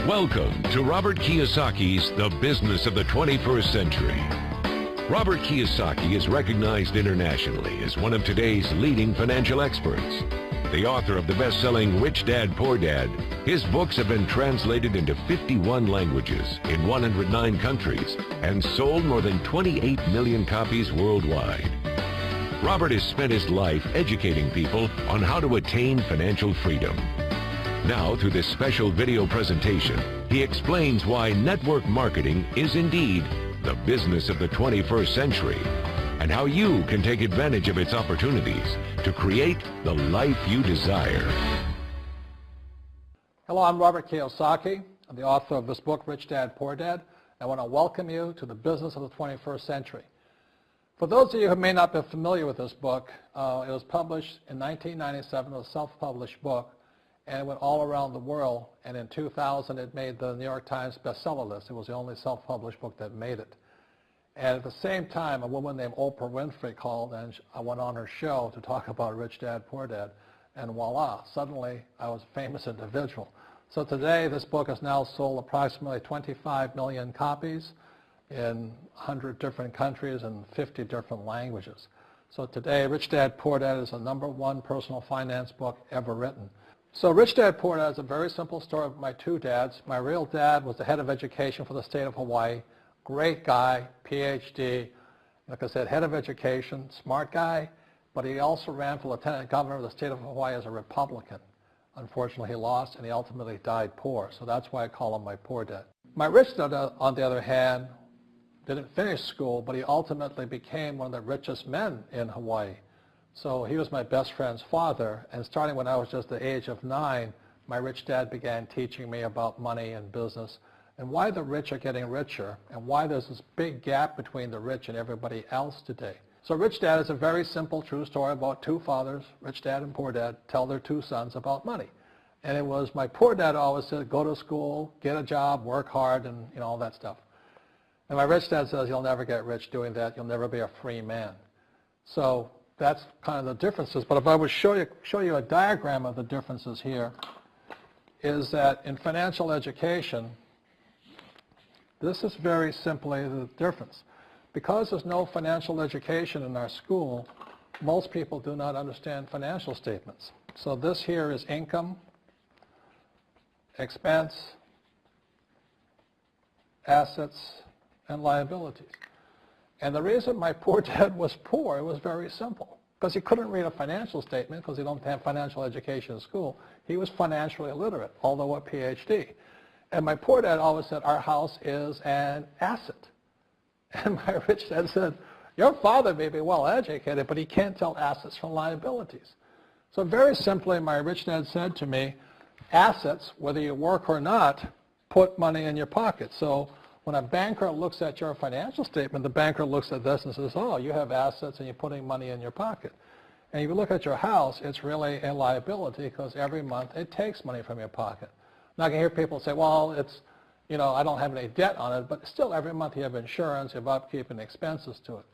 Welcome to Robert Kiyosaki's The Business of the 21st Century. Robert Kiyosaki is recognized internationally as one of today's leading financial experts. The author of the best-selling Rich Dad, Poor Dad, his books have been translated into 51 languages in 109 countries and sold more than 28 million copies worldwide. Robert has spent his life educating people on how to attain financial freedom. Now, through this special video presentation, he explains why network marketing is indeed the business of the 21st century and how you can take advantage of its opportunities to create the life you desire. Hello, I'm Robert Kiyosaki. I'm the author of this book, Rich Dad, Poor Dad. I want to welcome you to the business of the 21st century. For those of you who may not be familiar with this book, it was published in 1997, a self-published book, and it went all around the world, and in 2000 it made the New York Times bestseller list. It was the only self-published book that made it. And at the same time, a woman named Oprah Winfrey called, and I went on her show to talk about Rich Dad, Poor Dad, and voila, suddenly I was a famous individual. So today this book has now sold approximately 25 million copies in 100 different countries and 50 different languages. So today, Rich Dad, Poor Dad is the #1 personal finance book ever written. So Rich Dad, Poor Dad is a very simple story of my two dads. My real dad was the head of education for the state of Hawaii. Great guy, PhD, like I said, head of education, smart guy, but he also ran for lieutenant governor of the state of Hawaii as a Republican. Unfortunately, he lost, and he ultimately died poor, so that's why I call him my poor dad. My rich dad, on the other hand, didn't finish school, but he ultimately became one of the richest men in Hawaii. So he was my best friend's father, and starting when I was just the age of 9, my rich dad began teaching me about money and business and why the rich are getting richer and why there's this big gap between the rich and everybody else today. So Rich Dad is a very simple, true story about two fathers, Rich Dad and Poor Dad, tell their two sons about money. And it was my poor dad always said, go to school, get a job, work hard, and all that stuff. And my rich dad says, you'll never get rich doing that. You'll never be a free man. So that's kind of the differences. But if I would show you a diagram of the differences here, is that in financial education, this is very simply the difference. Because there's no financial education in our school, most people do not understand financial statements. So this here is income, expense, assets, and liabilities. And the reason my poor dad was poor, it was very simple. Because he couldn't read a financial statement because he don't have financial education in school. He was financially illiterate, although a PhD. And my poor dad always said, our house is an asset. And my rich dad said, your father may be well educated, but he can't tell assets from liabilities. So very simply, my rich dad said to me, assets, whether you work or not, put money in your pocket. So when a banker looks at your financial statement, the banker looks at this and says, oh, you have assets and you're putting money in your pocket. And if you look at your house, it's really a liability because every month it takes money from your pocket. Now I can hear people say, well, it's, I don't have any debt on it, but still every month you have insurance, you have upkeep and expenses to it.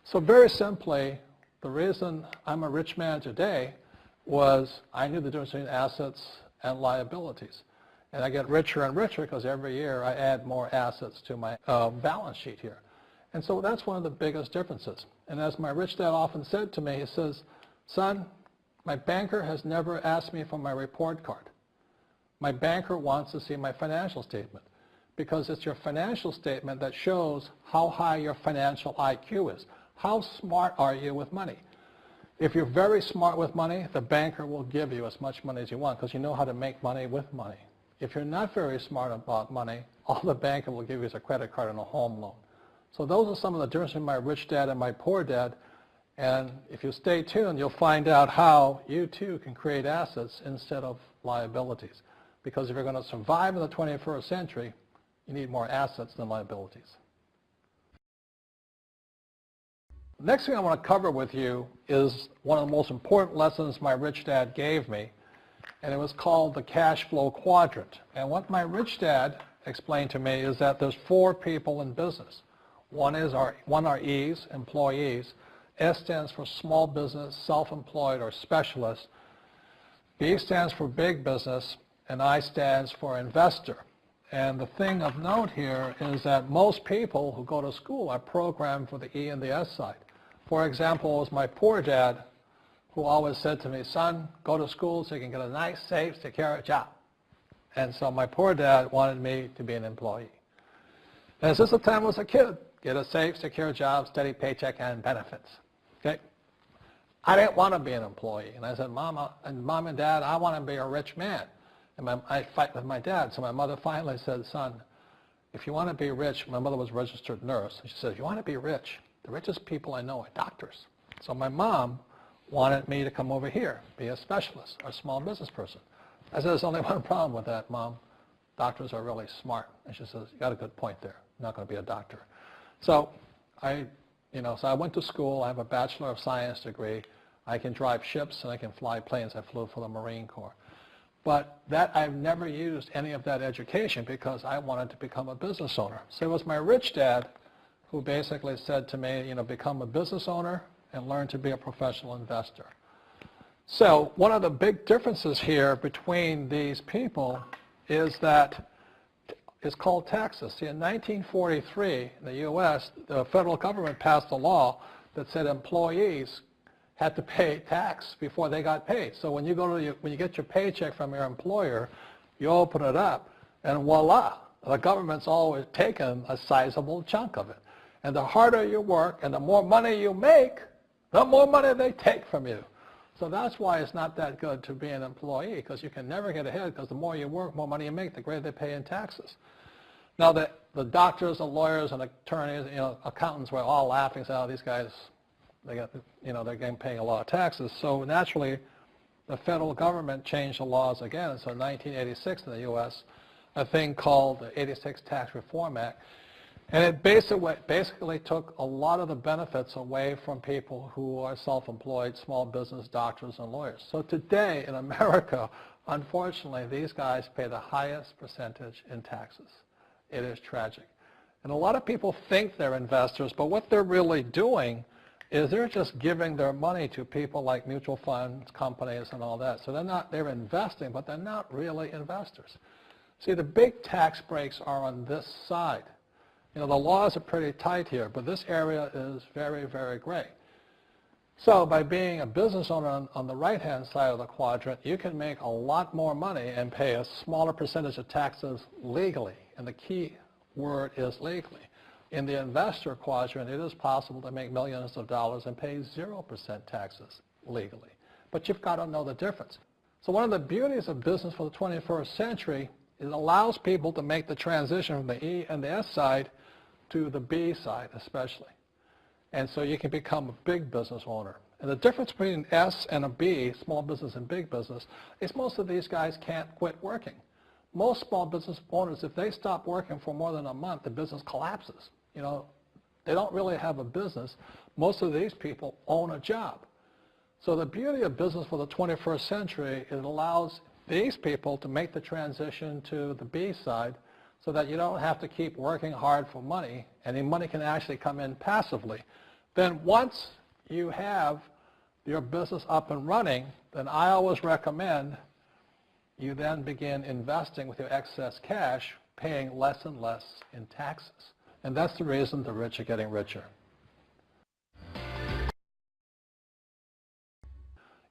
So very simply, the reason I'm a rich man today was I knew the difference between assets and liabilities. And I get richer and richer because every year I add more assets to my balance sheet here. And so that's one of the biggest differences. And as my rich dad often said to me, he says, son, my banker has never asked me for my report card. My banker wants to see my financial statement because it's your financial statement that shows how high your financial IQ is. How smart are you with money? If you're very smart with money, the banker will give you as much money as you want because you know how to make money with money. If you're not very smart about money, all the banker will give you is a credit card and a home loan. So those are some of the differences between my rich dad and my poor dad. And if you stay tuned, you'll find out how you too can create assets instead of liabilities. Because if you're going to survive in the 21st century, you need more assets than liabilities. The next thing I want to cover with you is one of the most important lessons my rich dad gave me, and it was called the cash flow quadrant. And what my rich dad explained to me is that there's 4 people in business. One are E's, employees. S stands for small business, self-employed, or specialist. B stands for big business, and I stands for investor. And the thing of note here is that most people who go to school are programmed for the E and the S side. For example, it was my poor dad who always said to me, son, go to school so you can get a nice, safe, secure job. And so my poor dad wanted me to be an employee. And since the time I was a kid, get a safe, secure job, steady paycheck, and benefits. Okay? I didn't want to be an employee. And I said, Mom and Dad, I want to be a rich man. And I fight with my dad. So my mother finally said, son, if you want to be rich, my mother was a registered nurse. And she said, if you want to be rich, the richest people I know are doctors. So my mom wanted me to come over here, be a specialist or a small business person. I said, there's only one problem with that, Mom. Doctors are really smart. And she says, you got a good point there. I'm not going to be a doctor. So I went to school. I have a Bachelor of Science degree. I can drive ships and I can fly planes. I flew for the Marine Corps. But I've never used any of that education because I wanted to become a business owner. So it was my rich dad who basically said to me, become a business owner and learn to be a professional investor. So one of the big differences here between these people is that it's called taxes. See, in 1943, in the U.S., the federal government passed a law that said employees had to pay tax before they got paid. So when you get your paycheck from your employer, you open it up, and voila, the government's always taken a sizable chunk of it. And the harder you work and the more money you make, the more money they take from you. So that's why it's not that good to be an employee, because you can never get ahead, because the more you work, more money you make, the greater they pay in taxes. Now, the doctors and lawyers and attorneys, accountants were all laughing, saying, oh, these guys, they're getting paying a lot of taxes. So naturally, the federal government changed the laws again. And so in 1986 in the U.S., a thing called the 86 Tax Reform Act, and it basically took a lot of the benefits away from people who are self-employed, small business, doctors, and lawyers. So today in America, unfortunately, these guys pay the highest percentage in taxes. It is tragic. And a lot of people think they're investors, but what they're really doing is they're just giving their money to people like mutual funds, companies, and all that. So they're investing, but they're not really investors. See, the big tax breaks are on this side. The laws are pretty tight here, but this area is very, very gray. So by being a business owner on the right-hand side of the quadrant, you can make a lot more money and pay a smaller percentage of taxes legally. And the key word is legally. In the investor quadrant, it is possible to make millions of dollars and pay 0% taxes legally. But you've got to know the difference. So one of the beauties of business for the 21st century is it allows people to make the transition from the E and the S side to the B side especially. And so you can become a big business owner. And the difference between S and a B, small business and big business, is most of these guys can't quit working. Most small business owners, if they stop working for more than a month, the business collapses. They don't really have a business. Most of these people own a job. So the beauty of business for the 21st century is it allows these people to make the transition to the B side so that you don't have to keep working hard for money, and the money can actually come in passively. Then once you have your business up and running, then I always recommend you then begin investing with your excess cash, paying less and less in taxes. And that's the reason the rich are getting richer.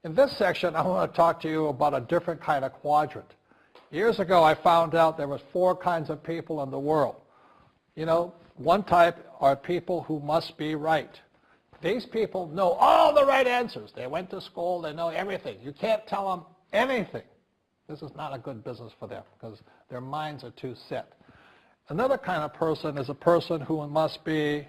In this section, I want to talk to you about a different kind of quadrant. Years ago, I found out there was 4 kinds of people in the world. One type are people who must be right. These people know all the right answers. They went to school. They know everything. You can't tell them anything. This is not a good business for them because their minds are too set. Another kind of person is a person who must be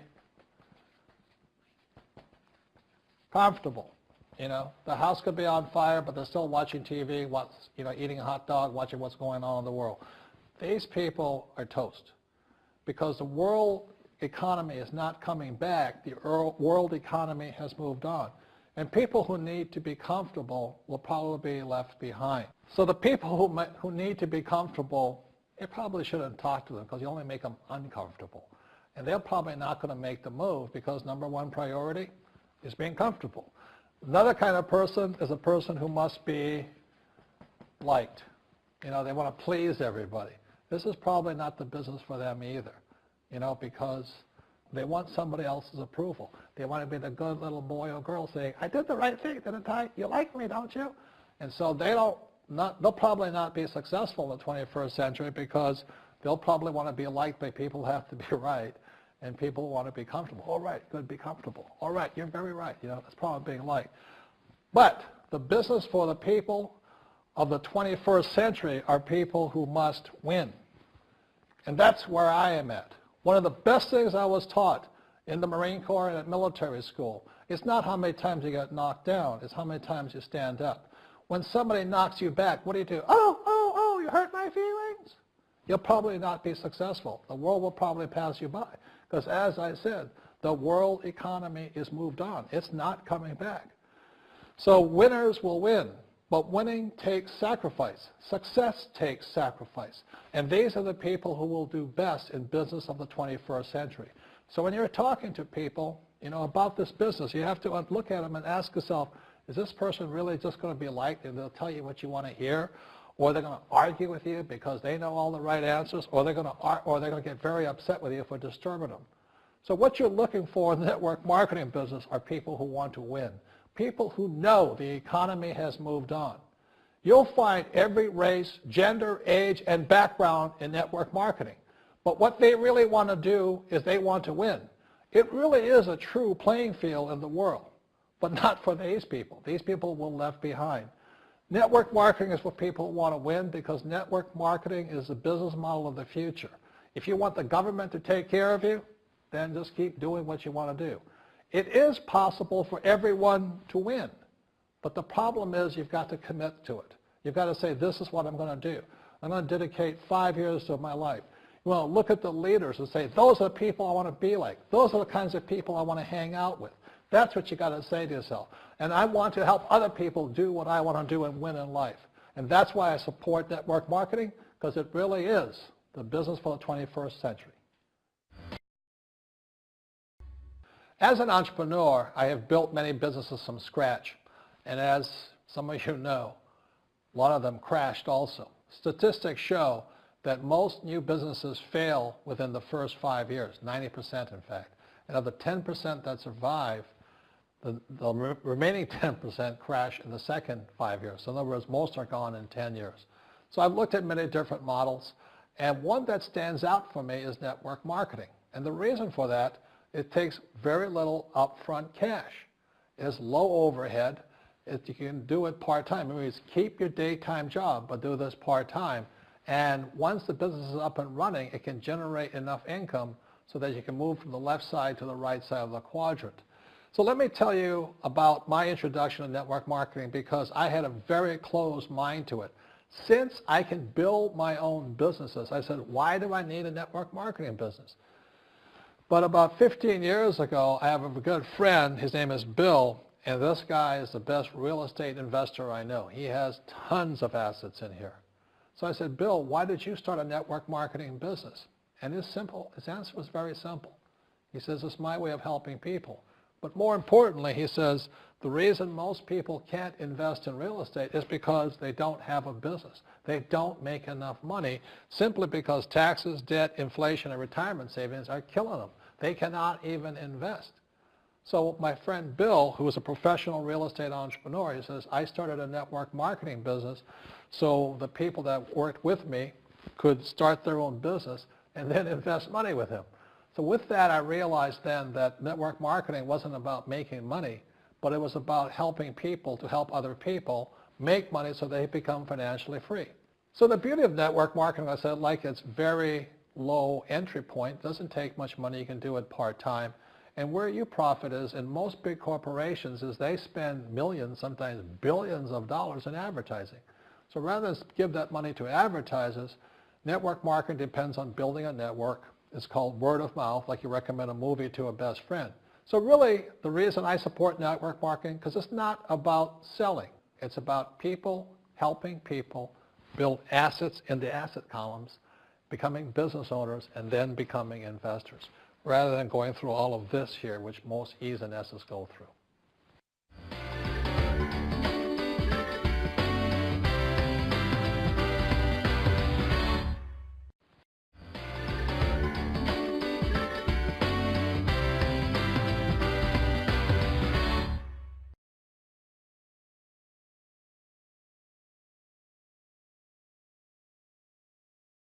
comfortable. The house could be on fire, but they're still watching TV, eating a hot dog, watching what's going on in the world. These people are toast because the world economy is not coming back. The world economy has moved on. And people who need to be comfortable will probably be left behind. So the people who need to be comfortable, you probably shouldn't talk to them because you only make them uncomfortable. And they're probably not going to make the move because number one priority is being comfortable. Another kind of person is a person who must be liked. They want to please everybody. this is probably not the business for them either, because they want somebody else's approval. They want to be the good little boy or girl saying, I did the right thing, didn't I? You like me, don't you? And so they'll probably not be successful in the 21st century because they'll probably want to be liked by people who have to be right, and people want to be comfortable. All right, good, be comfortable. All right, you're very right. That's probably being liked. But the business for the people of the 21st century are people who must win. And that's where I am at. One of the best things I was taught in the Marine Corps and at military school is not how many times you get knocked down, it's how many times you stand up. When somebody knocks you back, what do? Oh, you hurt my feelings. You'll probably not be successful. The world will probably pass you by. Because as I said, the world economy is moved on. It's not coming back. So winners will win. But winning takes sacrifice. Success takes sacrifice. And these are the people who will do best in business of the 21st century. So when you're talking to people, about this business, you have to look at them and ask yourself, is this person really just going to be liked and they'll tell you what you want to hear? Or they're going to argue with you because they know all the right answers? Or they're going to get very upset with you for disturbing them? So what you're looking for in the network marketing business are people who want to win. People who know the economy has moved on. You'll find every race, gender, age, and background in network marketing. But what they really want to do is they want to win. It really is a true playing field in the world, but not for these people. These people will be left behind. Network marketing is for people who want to win because network marketing is the business model of the future. If you want the government to take care of you, then just keep doing what you want to do. It is possible for everyone to win, but the problem is you've got to commit to it. You've got to say, this is what I'm going to do. I'm going to dedicate 5 years of my life. You want to look at the leaders and say, those are the people I want to be like. Those are the kinds of people I want to hang out with. That's what you got to say to yourself. And I want to help other people do what I want to do and win in life. And that's why I support network marketing, because it really is the business for the 21st century. As an entrepreneur, I have built many businesses from scratch. And as some of you know, a lot of them crashed also. Statistics show that most new businesses fail within the first 5 years, 90% in fact. And of the 10% that survive, the remaining 10% crash in the second 5 years. So in other words, most are gone in 10 years. So I've looked at many different models, and one that stands out for me is network marketing. And the reason for that, it takes very little upfront cash. It has low overhead. You can do it part-time. It means keep your daytime job, but do this part-time. And once the business is up and running, it can generate enough income so that you can move from the left side to the right side of the quadrant. So let me tell you about my introduction to network marketing, because I had a very closed mind to it. Since I can build my own businesses, I said, why do I need a network marketing business? But about 15 years ago, I have a good friend, his name is Bill, and this guy is the best real estate investor I know. He has tons of assets in here. So I said, Bill, why did you start a network marketing business? And his answer was very simple. He says, it's my way of helping people. But more importantly, he says, the reason most people can't invest in real estate is because they don't have a business. They don't make enough money simply because taxes, debt, inflation, and retirement savings are killing them. They cannot even invest. So my friend Bill, who is a professional real estate entrepreneur, he says, I started a network marketing business so the people that worked with me could start their own business and then invest money with him. So with that, I realized then that network marketing wasn't about making money, but it was about helping people to help other people make money so they become financially free. So the beauty of network marketing, I said, like it's very low entry point, doesn't take much money, you can do it part-time. And where you profit is in most big corporations is they spend millions, sometimes billions of dollars in advertising. So rather than give that money to advertisers, network marketing depends on building a network. It's called word of mouth, like you recommend a movie to a best friend. So really, the reason I support network marketing, because it's not about selling. It's about people helping people build assets in the asset columns, becoming business owners, and then becoming investors, rather than going through all of this here, which most E's and S's go through.